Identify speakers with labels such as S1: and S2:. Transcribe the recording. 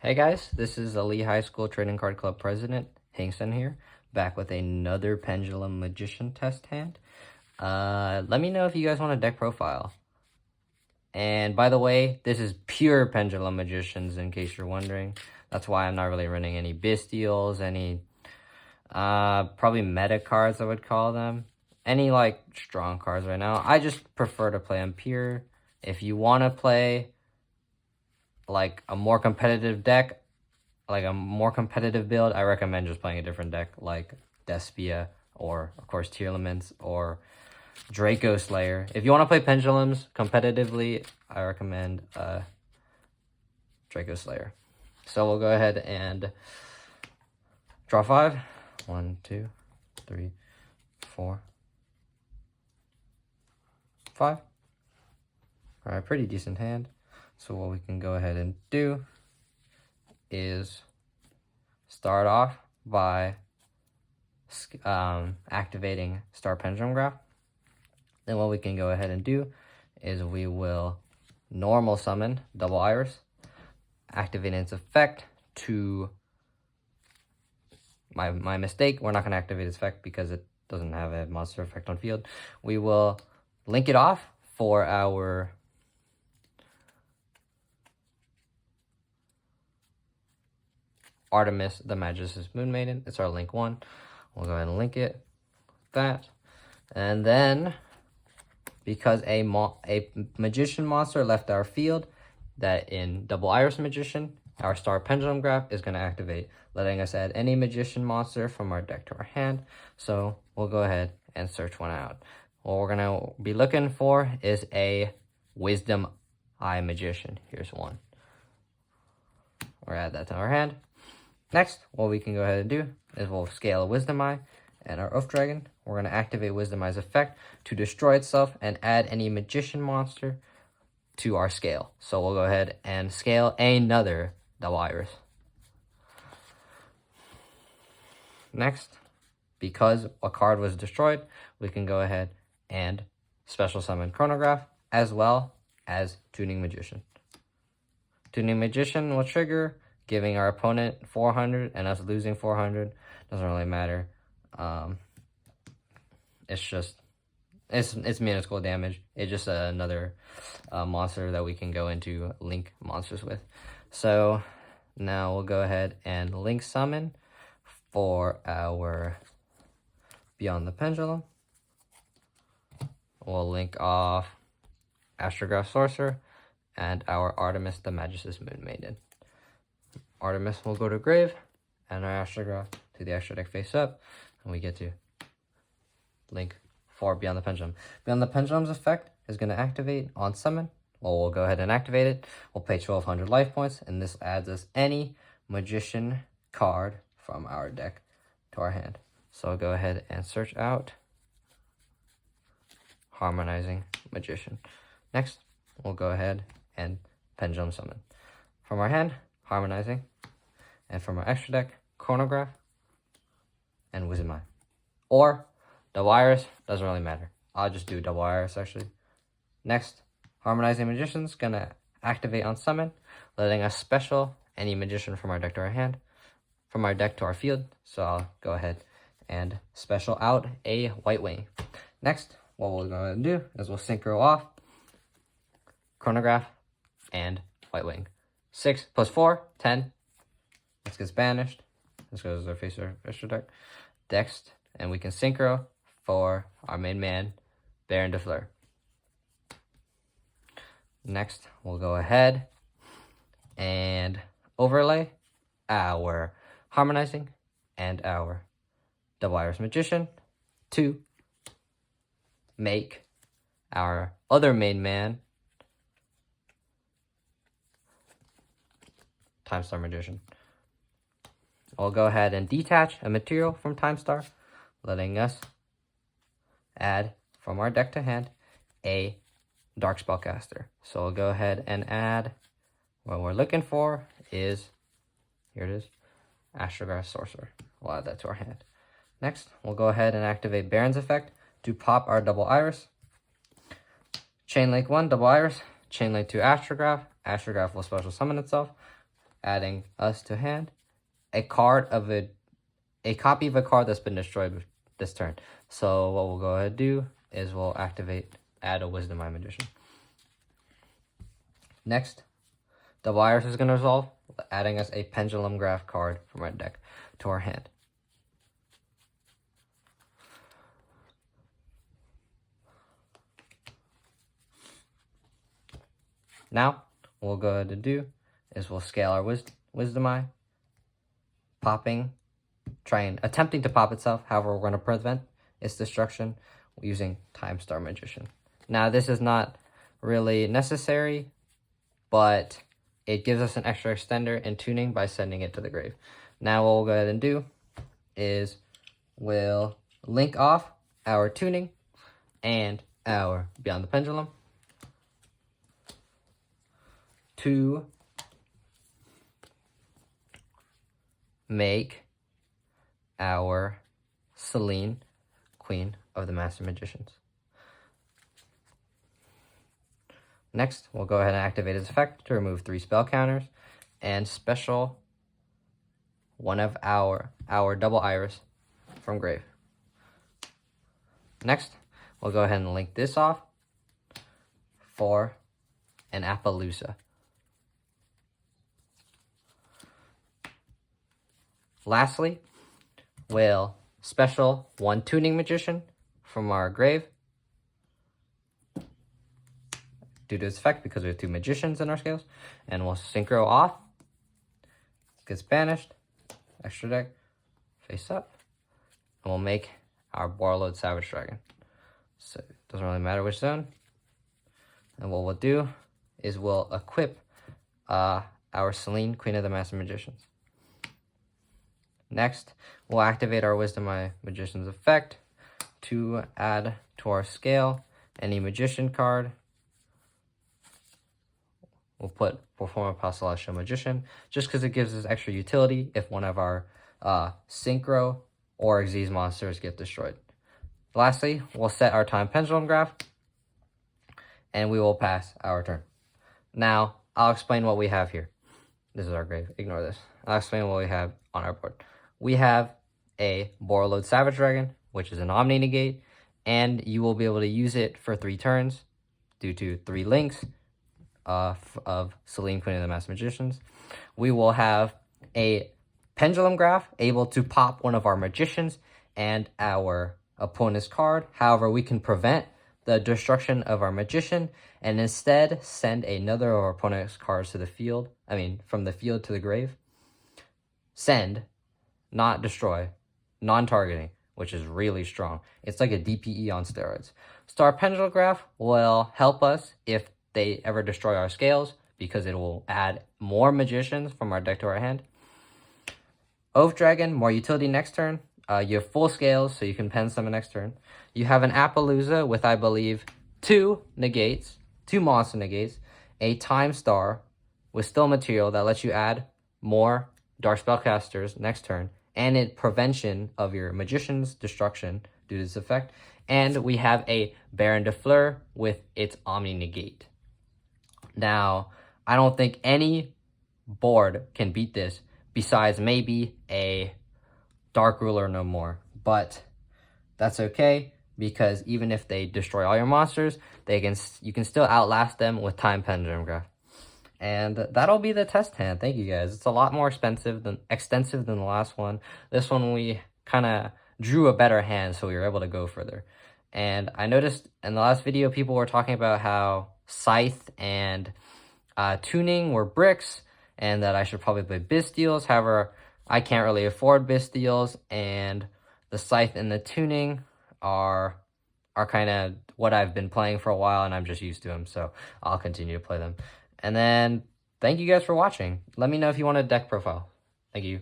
S1: Hey guys, this is the Leigh High School Trading Card Club President, Hingsun here, back with another Pendulum Magician test hand. Let me know if you guys want a deck profile. And by the way, this is pure Pendulum Magicians in case you're wondering. That's why I'm not really running any Bestials, any, probably meta cards I would call them. Any, like, strong cards right now. I just prefer to play them pure. If you want to play like a more competitive deck, like a more competitive build, I recommend just playing a different deck like Despia or, of course, Tearlaments or Draco Slayer. If you want to play Pendulums competitively, I recommend Draco Slayer. So we'll go ahead and draw 5. 1, 2, 3, 4, 5. All right, pretty decent hand. So what we can go ahead and do is start off by activating Star Pendulum Graph. Then what we can go ahead and do is we will normal summon Double Iris, activate its effect to my mistake. We're not going to activate its effect because it doesn't have a monster effect on field. We will link it off for our Artemis, the Magis's Moon Maiden. It's our link 1. We'll go ahead and link it like that. And then, because a Magician monster left our field, that in Double Iris Magician, our Star Pendulum Graph is going to activate, letting us add any Magician monster from our deck to our hand. So we'll go ahead and search one out. What we're going to be looking for is a Wisdom Eye Magician. Here's one. We'll add that to our hand. Next, what we can go ahead and do is we'll scale a Wisdom Eye and our Oath Dragon. We're going to activate Wisdom Eye's effect to destroy itself and add any Magician monster to our scale. So we'll go ahead and scale another Double Iris. Next, because a card was destroyed, we can go ahead and special summon Chronograph as well as Tuning Magician. Tuning Magician will trigger, giving our opponent 400 and us losing 400. Doesn't really matter. It's minuscule damage. It's just another monster that we can go into link monsters with. So now we'll go ahead and link summon for our Beyond the Pendulum. We'll link off Astrograph Sorcerer and our Artemis, the Magis's Moon Maiden. Artemis will go to grave, and our Astrograph to the extra deck face up, and we get to link for Beyond the Pendulum. Beyond the Pendulum's effect is going to activate on summon. Well, we'll go ahead and activate it. We'll pay 1,200 life points, and this adds us any Magician card from our deck to our hand. So I'll go ahead and search out Harmonizing Magician. Next, we'll go ahead and Pendulum Summon. From our hand, Harmonizing, and from our extra deck, Chronograph and Wisdom Eye. Or Double Iris, doesn't really matter. I'll just do Double Iris actually. Next, Harmonizing Magician's gonna activate on summon, letting us special any Magician from our deck to our hand, from our deck to our field. So I'll go ahead and special out a White Wing. Next, what we're gonna do is we'll synchro off Chronograph and White Wing. 6 plus 4, 10. This gets banished. This goes to our face our extra deck. Next, and we can synchro for our main man, Baron de Fleur. Next, we'll go ahead and overlay our Harmonizing and our Double Iris Magician to make our other main man, Time Star Magician. We'll go ahead and detach a material from Time Star, letting us add from our deck to hand a Dark Spellcaster. So we'll go ahead and add what we're looking for is, here it is, Astrograph Sorcerer. We'll add that to our hand. Next, we'll go ahead and activate Baron's effect to pop our Double Iris. Chain Link 1, Double Iris. Chain Link 2, Astrograph. Astrograph will special summon itself. adding us to hand a card of a copy of a card that's been destroyed this turn. So what we'll go ahead and do is we'll add a Wisdom Eye Magician. Next, Double Iris is going to resolve, adding us a Pendulum Graph card from our deck to our hand. Now, what we'll go ahead and do is we'll scale our Wisdom Eye, attempting to pop itself. However, we're going to prevent its destruction using Time Star Magician. Now, this is not really necessary, but it gives us an extra extender in tuning by sending it to the grave. Now, what we'll go ahead and do is we'll link off our tuning and our Beyond the Pendulum to make our Celine, Queen of the Master Magicians. Next, we'll go ahead and activate its effect to remove 3 spell counters and special one of our Double Iris from grave. Next, we'll go ahead and link this off for an Appaloosa. Lastly, we'll special 1 Tuning Magician from our grave due to its effect because we have 2 magicians in our scales, and we'll synchro off. It gets banished, extra deck, face up, and we'll make our Warlord Savage Dragon. So it doesn't really matter which zone. And what we'll do is we'll equip our Celine, Queen of the Master Magicians. Next, we'll activate our Wisdom Eye Magician's effect to add to our scale any magician card. We'll put Perform a Celestial Magician just because it gives us extra utility if one of our Synchro or Xyz monsters get destroyed. Lastly, we'll set our Time Pendulum Graph and we will pass our turn. Now, I'll explain what we have here. This is our grave. Ignore this. I'll explain what we have on our board. We have a Warlord Savage Dragon, which is an Omni Negate, and you will be able to use it for 3 turns due to 3 links of Celine, Queen of the Master Magicians. We will have a Pendulum Graph, able to pop one of our magicians and our opponent's card. However, we can prevent the destruction of our magician and instead send another of our opponent's cards to the field. From the field to the grave. Send, not destroy, non-targeting, which is really strong. It's like a DPE on steroids. Star Pendulum Graph will help us if they ever destroy our scales because it will add more magicians from our deck to our hand. Oath Dragon, more utility next turn. You have full scales, so you can pen summon next turn. You have an Appaloosa with, I believe, 2 negates, 2 monster negates, a Time Star with still material that lets you add more Dark Spellcasters next turn, and a prevention of your magician's destruction due to this effect. And we have a Baron de Fleur with its Omni Negate. Now, I don't think any board can beat this besides maybe a Dark Ruler No More. But that's okay, because even if they destroy all your monsters, you can still outlast them with Time Pendulum Graph. And that'll be the test hand. Thank you guys. It's a lot more extensive than the last one. This one we kind of drew a better hand, so we were able to go further. And I noticed in the last video, people were talking about how Scythe and Tuning were bricks, and that I should probably play Bystials. However, I can't really afford Bystials, and the Scythe and the Tuning are kind of what I've been playing for a while, and I'm just used to them, so I'll continue to play them. And then, thank you guys for watching. Let me know if you want a deck profile. Thank you.